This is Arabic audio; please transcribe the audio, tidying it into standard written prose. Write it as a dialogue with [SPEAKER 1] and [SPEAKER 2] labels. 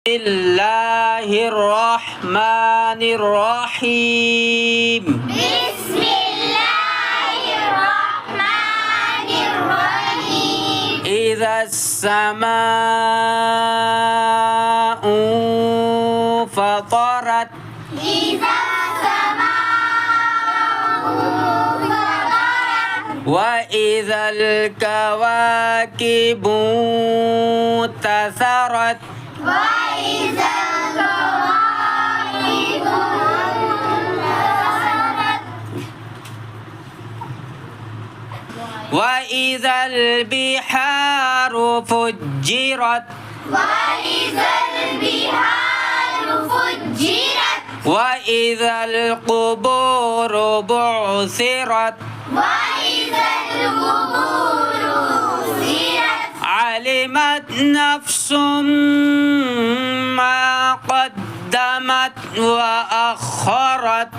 [SPEAKER 1] الله الرحمن الرحيم
[SPEAKER 2] بسم الله الرحمن الرحيم
[SPEAKER 1] إذا السماء فطرت
[SPEAKER 2] إذا السماء فطرت
[SPEAKER 1] وإذا الكواكب انتثرت
[SPEAKER 2] وإذا الكواكب انتثرت
[SPEAKER 1] وإذا البحار فجرت
[SPEAKER 2] وإذا البحار فجرت
[SPEAKER 1] وإذا القبور بعثرت
[SPEAKER 2] وإذا القبور بعثرت
[SPEAKER 1] علمت نفس ما قدمت وأخرت